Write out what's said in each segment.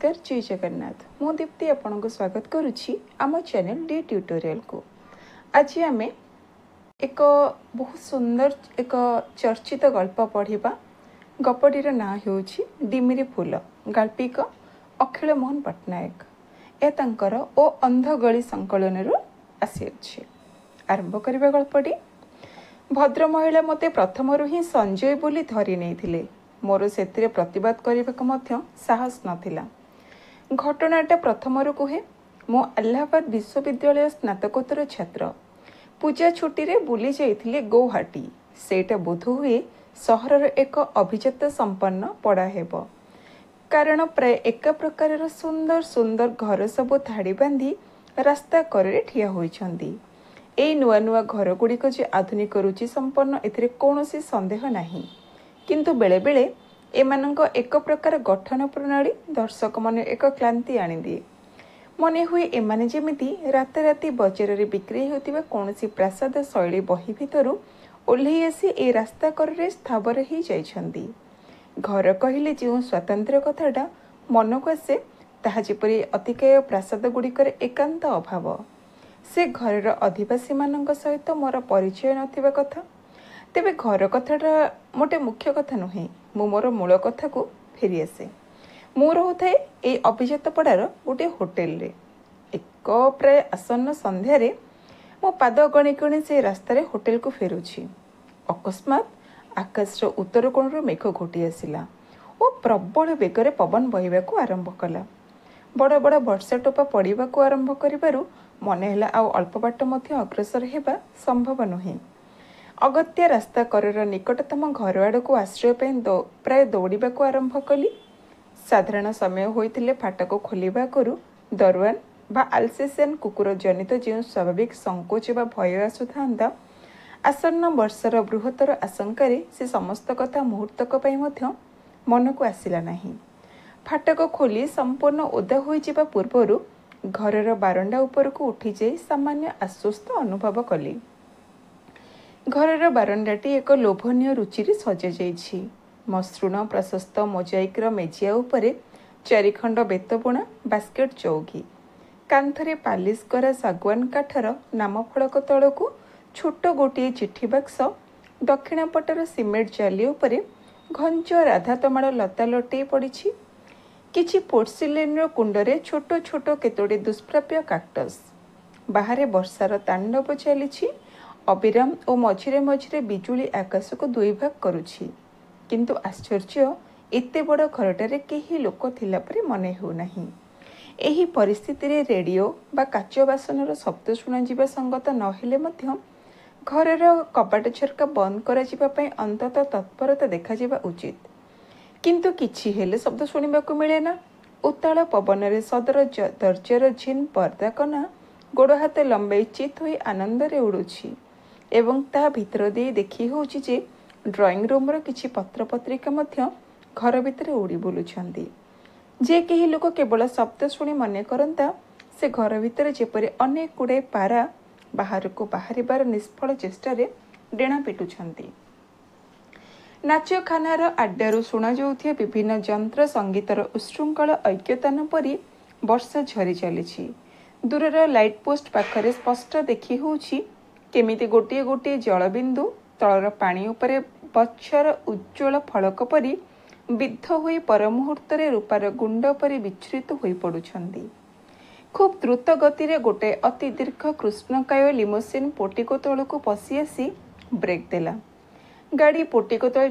नमस्कार जय जगन्नाथ मु दीप्ति आपन को स्वागत करुच्ची आम चैनल डी ट्यूटोरियल को। आज आम एक बहुत सुंदर एक चर्चित गल्प पढ़ा। गपटीर ना हो डिमिरी फूल गाल्पिक अखिल मोहन पट्टनायक ए तांकर ओ अंधगली संकलन आसी आरंभ करबा गल्पटी। भद्र महिला मते प्रथमरु ही संजय बोली धरी नहीं मोर से प्रतिवाद करने साहस नथिला। घटनाटा प्रथमरु कहे मो अलाहाबाद विश्वविद्यालय स्नातकोत्तर छात्र पूजा छुट्टी रे बुली जाइथिले गौहाटी। सेटा बोध हुए सहरर एक अभिजात संपन्न पड़ा हेबो कारण प्राय एक प्रकार सुंदर सुंदर घर सब धाड़ी बांधी रास्ता करे ठिया होइछंदी। ए नुआ नुआ घर गुड़िक जे आधुनिक रुचि संपन्न एथिरे कौनसी संदेह नहीं, किंतु बेले बेले एमानंक एक प्रकार गठन प्रणाली दर्शक मन एक क्लांति आनी दिए। मने हुए एमाने जेमिति राते राती बजार रे बिक्री होतिबा कौनसी प्रासाद शैली बही भितरु ओल्हेई आसी ए रास्ता करे स्थावर ही जाइछंदी। घर कहिले जो स्वतंत्र कथाटा मन को आसे ताहा जेपरि अतिकाय प्रासाद गुड़िकर एकांत अभाव। से घर अधिवासी मानक सहित मोर परिचय नथिबा कथा। तेबे घर कथाटा मोटे मुख्य कथा नुहे, मु मोर मूल कथा को फेरी आसे। मु रहुଥାଏ ए अभिजात पड़ार गोटे होटेल रे। एक प्राय आसन्न संध्यारे मो पाद गणी गणी से रास्तार होटेल को फेरुछि। अकस्मात आकाश उत्तर कोणर मेघ घोटी आसिला और प्रबल बेगर पवन बहिबाकू आरंभ कला। बड़ बड़ वर्षा टोपा पड़ाकू आरंभ करिबारु मने ହେଲା ଆଉ अल्प बाट मध्य अग्रसर हेबा संभव नुहे। अगत्या रास्ता करर निकटतम घर आड़ को आश्रय प्राय दौड़ाकू आरंभ कली। साधारण समय होइथिले फाटक खोलिबा करू दरवान बा आलसेसियन कुकुर जनित जो स्वाभाविक संकोच बा भय आसुथांदा आसन्न वर्षार बृहत्तर आशंकारे से समस्त कथा मुहूर्तक पई मध्य मन को आसिला नाही। फाटक खोली संपूर्ण ओदा होई जिबा पूर्वरु घरर बारंडा उपर को उठी जाई सामान्य आश्वस्त अनुभव कली। घरर बारंडाटी एक लोभनीय रुचि सजा जाइछि। मसृण प्रशस्त मोजाइकर मेजिया उपरे चारिखंड बेतबुणा बास्केट चौकी, कांथरे पालिश करा सागवान काठर नामफलक तलकू छोट गोटे चिठी बाक्स, दक्षिण पटर सिमेंट जाली उपरे घंच राधातमाड़ लता लटे पड़ी। किछि पोर्सिलेन कुंडरे छोट छोट केतोटी दुष्प्राप्य काक्टस। बाहरे वर्षार तांडव चली अविराम और मझिरे मझिरे बिजुली आकाश को दुई भाग करुछि। किंतु आश्चर्य एते बड़ घरटारे केही लोक थिला परे मने हो नाही। एही परिस्थिति रे रेडियो बा काच बासनर शब्द शुणा जिबा संगत नहेले मध्य घरर कबाट झरका बंद करा जिबा पई अंतत तत्परता देखा जिबा उचित। किंतु किछि हेले शब्द शुणिबाकू मिले ना। उताल पवन रे सदर दर्जार झिन पर्दा कना गोड़ हाथ लंबाई चित होई आनंद रे उड़ुछि एवं ता भितर दे देखि होछि जे ड्राइंग रूम रो किछि पत्र पत्रिका मध्य घर भितर उड़ी बुलुछंदी। जे केही लोक केवल शब्द शुणी मने करंता से घर भितर जेपरि अनेक गुड़े पारा बाहर को बाहरिबार निष्फल चेष्टा रे डेणा पिटुछंती। नाचखानार आड्डारू शुणा जाउथिया विभिन्न जंत्र संगीतर उच्छृंखल ऐक्यतान परी वर्षा झरी चली। दूरर लाइट पोस्ट पाखरे स्पष्ट देखि होछि केमिति गोटे गोटे जलबिंदु तलर पानी उपरे बच्छर उज्ज्वल फलक परी विद्ध होई परमुहूर्त रूपार गुंड परी विच्छृत होई पड़ुछंदी। खूब द्रुत गति रे गोटे अति दीर्घ कृष्णकाय लिमोसिन पोटिको तलकू पशि आसी ब्रेक देला। गाड़ी पोटिको तले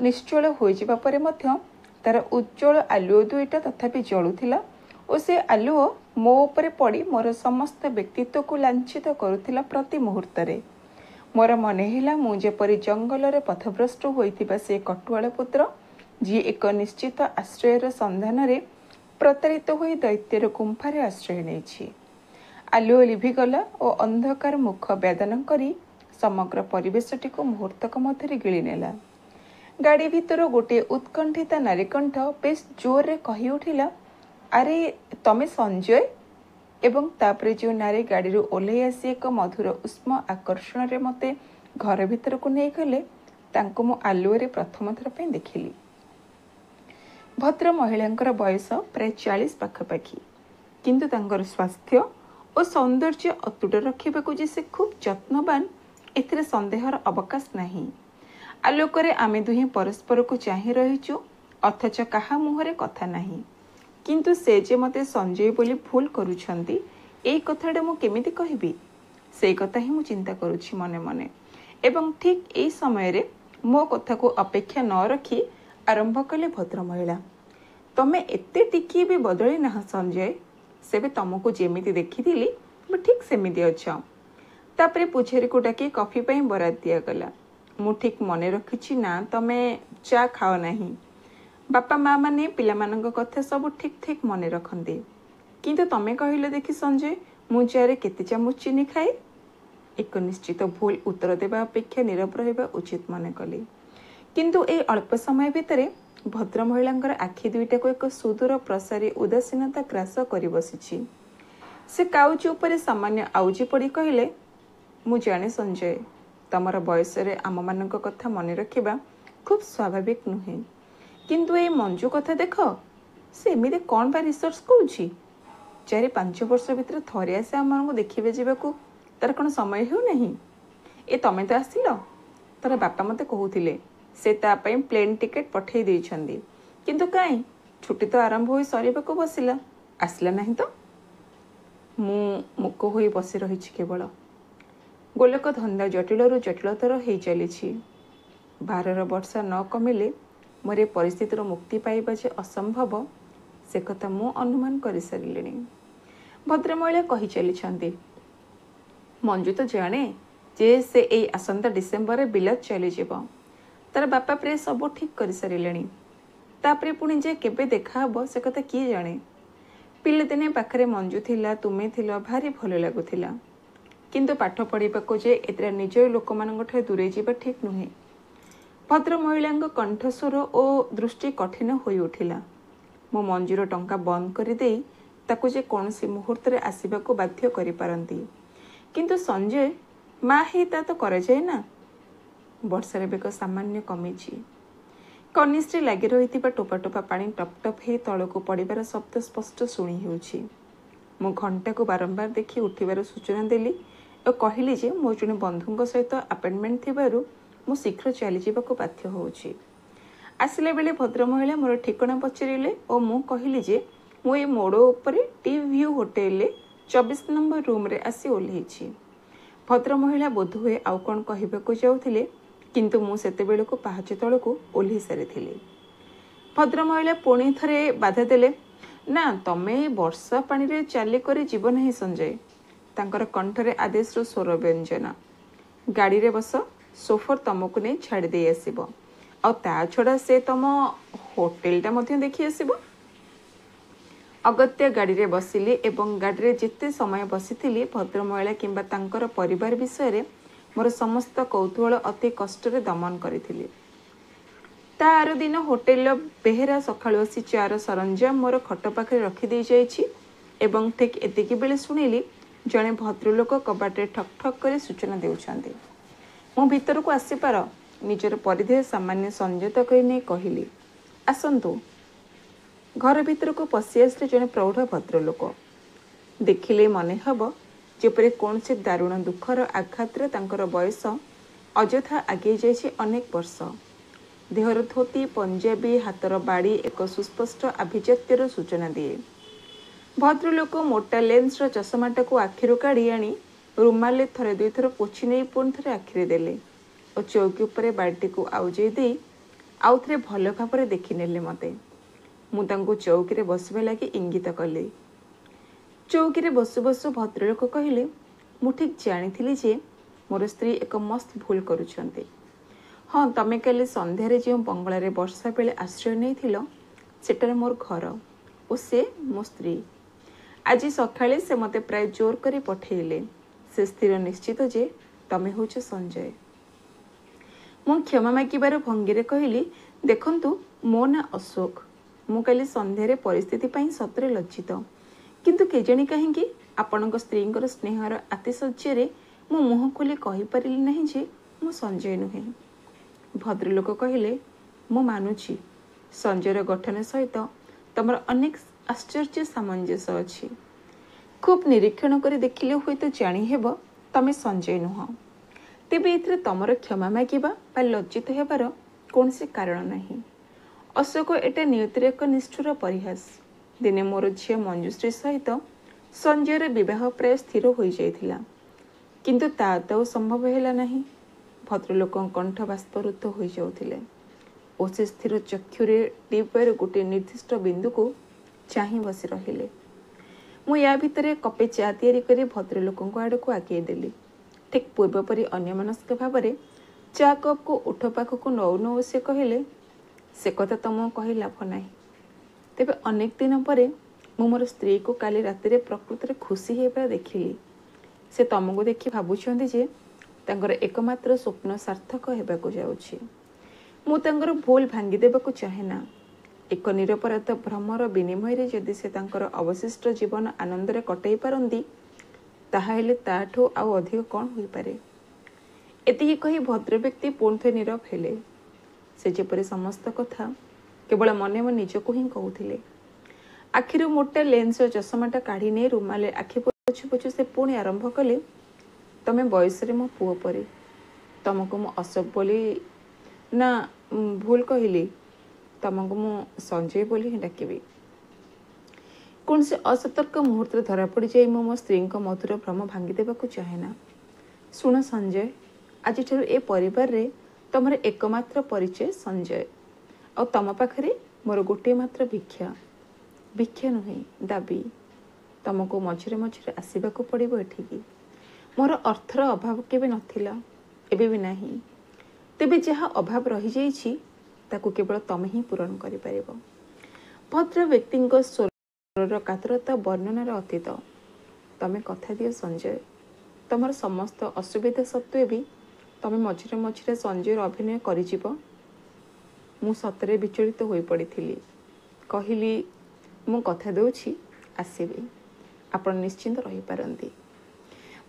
निश्चल हो जिबा परे मध्य तार उज्ज्वल आलुओ दुईटा तथापि जलुथिला और से आलुओ मो उपरे पड़ी मोर समस्त व्यक्तित्व को लांछित करुथिला। प्रति मुहूर्त रे मोर मने हिला मु जेपरि जंगल रे पथभ्रष्ट होइथिबा से कटुआल पुत्र जी एक निश्चित आश्रयर संधान रे प्रतारित होई दैत्यर गुंफारे आश्रय नेछि। आलुओ लिभिगला और अंधकार मुख वेदन करी समग्र परिवेशटी को मुहूर्तक मध्य गिली नेला। गाड़ी भितर गोटे उत्कंठिता नारीकंठ बेस जोर रे कही उठिला, अरे तमे संजय। एवं तापरे जो नारी गाड़ी ओह्लई आसी एक मधुर उष्म आकर्षण रे मते घर भितर को नहीं गले तांको मु आलुओ रे प्रथम थर पे देखिली। भद्र महिलांकर बयस प्राय 40 पाखापाखि, किंतु तांकर स्वास्थ्य और सौंदर्य अतुट रखा जे से खूब जत्नवान एथिरे संदेहर अवकाश नहीं। आलोकरे आमे दुहें परस्पर को चाहि रहिचु, अथच काहा मुहरे कथा नहीं। किंतु से जे मते संजय बोली भूल करूछंती एई कथाडे मु केमिति कहिबी, से कथा ही मु चिंता करूछि मने मने। एवं ठीक एई समय रे मो कथा को अपेक्षा न रखी आरंभ कले भद्र महिला, तमे एते टिकी भी बदली ना संजय, सेबे तुमको जेमिति देखिथिली ठीक सेमिति अछ। तापरे पुछेरी को डाकी कॉफी पई बरात दिया गला। मु ठीक मने रखिछि ना तमे चा खाओ नहीं। बापा माँ माने पिला मानक कथा सब ठीक ठीक मने रखंती, किंतु तमे कहिले देखि संजय मु चारे केते चामच चीनी खाए। एक निश्चित भूल उत्तर देवा अपेक्षा नीरव रहिबा उचित मने कली। किंतु ए अल्प समय भितरे भद्र महिलांकर आखि दुईटा को एक सुदूर प्रसारी उदासीनता ग्रास करि बसिछि। से काउच उपरे सामान्य आउजी पड़ी कहिले, मु जाने संजय तमर बयस रे आम मानक कथा मने रखिबा खूब स्वाभाविक नुहे, किंतु ए मंजू कथा देख, से एमिति कौन बा रिसर्च करूछि। 4-5 वर्ष भितर थरे आसे आम देखिबे जीवाकू तार कौन समय हो नहीं। ए तमे तो आसिल, तार बापा मते कहूथिले से ता पई प्लेन टिकेट पठेई देइछंदी, किंतु काई छुट्टी तो आरंभ होई सरीबाकू बसिला, आसिला नहीं तो। मु मुक होई बसी रहिछि केवल। गोलक धंदा जटिलरू जटिलतर हेई चलीछि। 12 वर्ष न कमिले मोरे परिस्थितिर मुक्ति पाइबा जे असंभव से कथा मु अनुमान करि सारिलेनी। भद्र महिला कहि चलीछंती, मंजू तो जाने जे से एई आसंता डिसेम्बर बिलत चली जीव। तार बापा प्रे सब ठीक कर सारे, तापरे पुणी जे केबे देखा हबो से कथा किए जाने। पिले दिने पाखरे मंजू थिला, तुमे थिल, भारी भल लागुथिला, किंतु पाठ पढ़िबाको जे एतरा निजर लोक मानक दूरे जीवा ठीक नुहे। भद्र महिलांग कंठस्वर और दृष्टि कठिन होई उठिला। मो मंजूर टंका बंद कर देई ताकू जे कौनसी मुहूर्त रे आसीबाको बाध्य करि पारंती, किंतु संजय माँ ही ता तो करे जाए ना। वर्षार बेग सामान्य कमिछि। कनिष्ठे लगी रही टोपा टोपा पानी टप टप हे तलको पड़िबार शब्द स्पष्ट शुणी हेउछि। मु घंटा को बारंबार देखि उठिबार सूचना देली और कहली जे मो जने बंधुଙ୍କ सहित अपॉइंटमेंट थिबारु मु शीघ्र चली जीवाको बाध्य होउछि। आसिला बेले भद्र महिला मोर ठिकाना पचारिले और मु कहली जे मु ए मोड़ उपरे T view hotel 24 number room रे आसी ओल्हेछि। भद्र महिला बोध हुए आउ कौन कहबाकू जाउथिले, किंतु मु सेते बेलको पाहाच तळको ओल्ही सारिथिली। भद्र महिला पुणी थरे बाधा देले, ना तमे वर्षा पानी रे चाली करी जीवन ही संजय। तांकर कंठरे आदेश रो स्वर व्यंजन। गाड़ी रे बस, सोफर तमको नहीं छाड़ दे आसीबो, आ ता छड़ा से तम होटेल टा मध्य देखि आसीबो। अगत्य गाड़ी रे बसिली एवं गाड़ी रे जिते समय बसिथिली भद्र महिला किंबा तांकर परिवार विषय रे मोर समस्त कौतूहल अति कष्ट रे दमन करिथिली। तार दिन होटेल बेहेरा सकाळु आसी चार सरंजाम मोर खट पाखे रखी दे जाइछि एवं ठीक एतिकी बेले सुनिली जणे भद्रलोक कबाटे ठक ठक करे सूचना देउछंती। मो भीतर को आसी पार, निजर परिधेय सामान्य संयत करी नै कहिली, आसंतु। घर भीतर को पशि आसले जड़े प्रौढ़ भद्रलोक। देखिले मन हब जेपरि कौन से दारुण दुखर आघात तांकर बयस अଯଥା आगे जाइछि अनेक वर्ष। देहर धोती पंजाबी हाथर बाड़ी एक सुस्पष्ट आभिजात्यर सूचना दिए। भद्रलोक मोटा लेंसर चषमाटा को आखिरु काढ़ी आनी रुमाले थरे दुई थर पोछि नहीं पुणी थरे आखिरे देले और चौकी उपरे बाल्टी को आउजई दे आउ थे भल भाव देखिनेले मते। मु तांको चौकी रे बसबा लगी इंगित कली। चौकी रे बसु बसु भद्रलोक कहले, मु ठीक जानी जे मोर स्त्री एक मस्त भूल करुछंती। हाँ, तमे काली संध्यारे जो बंगला रे वर्षा बेले आश्रय नहीं थिलो सेटारे मोर घर और से मो स्त्री। आज सकाळे से मते प्राय जोर करी पठेइले। से स्थिर निश्चित जे तमे होछ संजय। मु क्षमा मागिबार भंगीरे कहली, देखंतु मो ना अशोक। मु काली संध्यारे परिस्थिति पई सतरे लज्जित, किंतु केजणी काहेकि आपणक स्त्रींकर स्नेहर आतिशଯ୍ୟରେ मु मुह खोली कहि परिली नहीं जे मु संजय नुहे। भद्रलोक कहले, मु मानुछि संजयर गठन सहित तुम अनेक आश्चर्य सामंजस्य अच्छी। खूब निरीक्षण कर देखिले हुए तो जाणी हेब तमें संजय नुह। तेबे एथिरे तमर क्षमा मागिबा बा लज्जित हेबार कौन से कारण नहीं। अशोक एटा नियतिर एक निष्ठुर परिहास। दिने मोर झील मंजुश्री सहित संजयर विवाह प्राय स्थिर हो जाइथिला, किंतु ता तो संभव हैला नहीं। भद्रलोक कंठ बाष्परुद्ध हो जाउथिले ओ से स्थिर चक्षुरे टीपर गोटे निर्दिष्ट बिंदु को चाही बसी रहिले। मु या भितरे कपे चा तैयारी करी भद्रलोक आड़ को आगे देली। ठीक पूर्वपरी अन्यमनस्क भाव चा कप को उठ पाखक नौ नौ से कहले, से कथा तुम कही लाभ ना। तेबे अनेक दिन पर मु मोर स्त्री को काली राति प्रकृत में खुशी होगा देखिली। से तुमको देखि भावुं जे तांकर एकमात्र स्वप्न सार्थक होगा जाउछि। मु तांकर भूल भांगीदेवाक चाहेना। एक निरपराध भ्रमर विनिमय जदि से तांकर अवशिष्ट जीवन आनंदरे कटई पारंती ताहाले ताठो आउ अधिक कौन हो पारे। एतिକି कही भद्र व्यक्ति पुणिथे नीरव हेले। से जेपरि समस्त कथा केवल मने मन निजको ही कहूथिले। आखिर मोटा लेंस चषमाटा काढ़ी नहीं रुमाले आखि पोछु पोछु से पुणी आरंभ कले, तमे बयस मो पुओ परे। तुमको मु अशोक बोली ना भूल कहली, तुमको मु संजय बोली ही डाकिबी। कौन से असतर्क मुहूर्त धरा पड़ जाए मो स्त्री मधुर भ्रम भांगीदेवाक चाहेना। शुण संजय, आज ए परिवार रे तुमर एकमात्र परिचय संजय। आ तुम पाखरे मोर गोटे मात्र भिक्षा, भिक्षा नुहे दाबी। तुमको मझिरे मझिरे आसवाक पड़ो एठिकी। मोर अर्थर अभाव केबे नथिला, एबे भी नाही। तेबे जहा अभाव रही जाइछि ताकू केवल तमे ही पूरण करि परिबो। भद्र व्यक्तिंक स्वर कातरता वर्णनार अतीत। तमे कथा दियो संजय, तुमर समस्त असुविधा सत्वे भी तमे मझिरे मझिरे संजय अभिनय करिजिब। मु सतरे विचलित होई पड़िथिली। कहिली, मु कथा देउछि आसीबे, आपण निश्चिंत रही पारंती।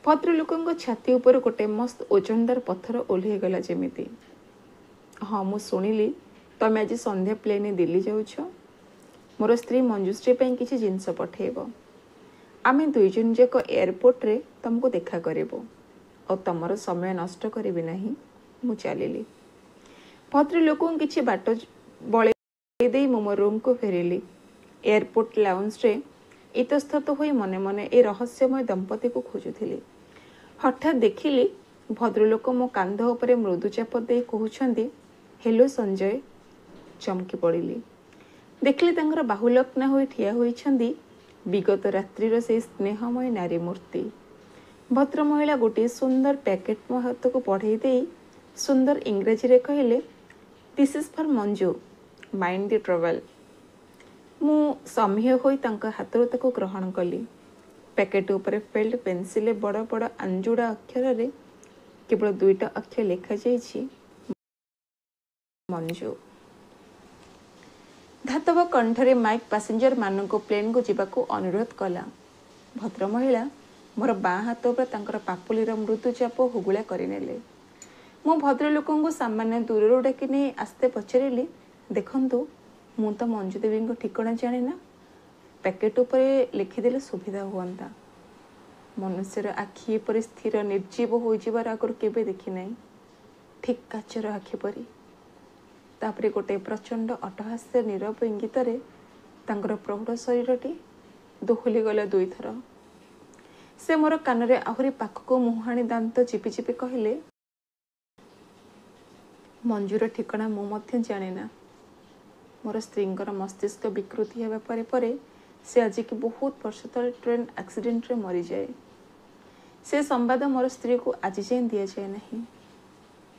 भद्रलोकଙ୍କ छाती ऊपर गोटे मस्त ओजनदार पत्थर ओल्हे गला जेमिति। हाँ, मु शुणिली तमे आज संध्या प्लेन दिल्ली जाउछ। मोर स्त्री मंजुश्री ପାଇଁ କିଛି ଜିନିଷ ପଠେଇବ। आमे दुई जन जाक एयरपोर्ट रे तुमको देखा करिबो और तमर समय नष्ट करिबि नाही। मु चलिली। भद्रलोक किछि बाट बळे देई मो रूम को फेरिली। एयरपोर्ट लाउंज रे इतस्तत होई मने मने ए रहस्यमय दंपति को खोजुथिली। हठात देखिली भद्रलोक मो कांध उपरे मृदु चाप देई कहउछंती, हेलो संजय। चमकी पड़िली। देखली तांकर बाहुलग्ना होई ठिया होइछंती विगत रात्रिर से स्नेहमय नारी मूर्ति। भद्र महिला गोटे सुंदर पैकेट मो हाथ को पढ़े दे सुंदर इंग्रजी रे कहले, this is for Manju, mind the trouble. मु सम्य होई तांका हाथरो ताको ग्रहण कली। पैकेट ऊपर फेल्ड पेंसिल बड़ बड़ अंजुड़ा अक्षर रे केवल दुईटा अक्षर लिखा जाइछि, मंजू। धातव कंठरे माइक पैसेंजर मानक प्लेन को जीवाकू अनुरोध कला। भद्र महिला मोर बाँ हाथ पर तांकर पापुलीर मृदु चाप हुगुला करिनेले। मु भद्रलोक सामान्य दूर डाकी नहीं आस्ते पचारिली, देखंतु मु तो मंजू देवी ठिकଣା जाने ना, पैकेट उपरे लिखिदेले सुविधा हुअंता। मनुष्यर आखि पर स्थिर निर्जीव हो जिबार आगर केबे देखि नाही, ठीक काचर आखि परी। तापरे गोटे प्रचंड अटहास्य नीरव इंगित तांकर प्रौढ़ शरीरटी दोहली गला दुई थर। से मोर कान आहुरी पाखक मुहाणी दांत चिपि चिपि कहले, मंजूर ठिकଣା मु मध्य जाने ना। मोर स्त्रींकर मस्तिष्क विकृति हेबा परे परे से आज की बहुत वर्ष तले ट्रेन एक्सीडेंट रे मरी जाए। से संवाद मोर स्त्री को आज जाए दि जाए नहीं।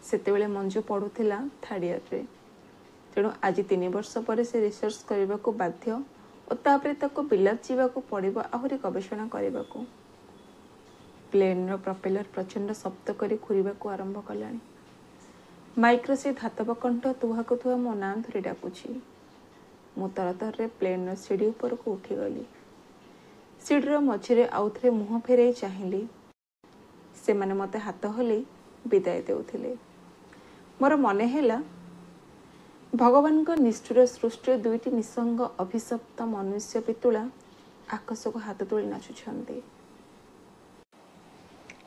सेतेबेले मंजू पढ़ुथिला थर्ड ईयर रे। तेणु आज 3 वर्ष पर से रिसर्च करने को बाध्य और तापरे ताको बिलात जीवाको पड़िबो आहुरी गवेषणा करने। प्लेन प्रोपेलर प्रचंड शब्द करी घूरिबाको आरंभ कलानी। माइक्रो से धातव कंठ तुहा को तुहा मो ना धरी डाकुछि। मु तरतर रे प्लेन सीढ़ी ऊपर को उठीगली। सीढ़ीर मझिरे आउ थे मुह फेरे चाहिली। से माने मते हाथ हले विदाय देउथिले। मोर मने हैला भगवान को निष्ठुर सृष्टि दुईटी निसंग अभिशप्त मनुष्य पितुला आकाश को हाथ तोली नाचुछन्ते।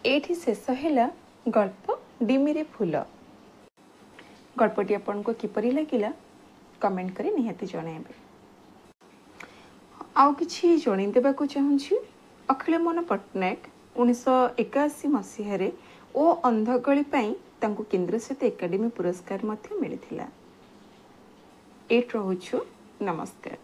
एठी शेष हैला गल्प डिमिरे फूल। गल्पटी आपनको किपरि लागिला कमेंट करी निहाती जणाइबे। आउ किछि जणाइ देबाकू चाहुछि। अखिल मोहन पट्टनायक 1981 मसीह ओ अंधगली पाई तांको केंद्र साहित्य एकाडेमी पुरस्कार मध्य मिलिथिला। एट रहुछु नमस्कार।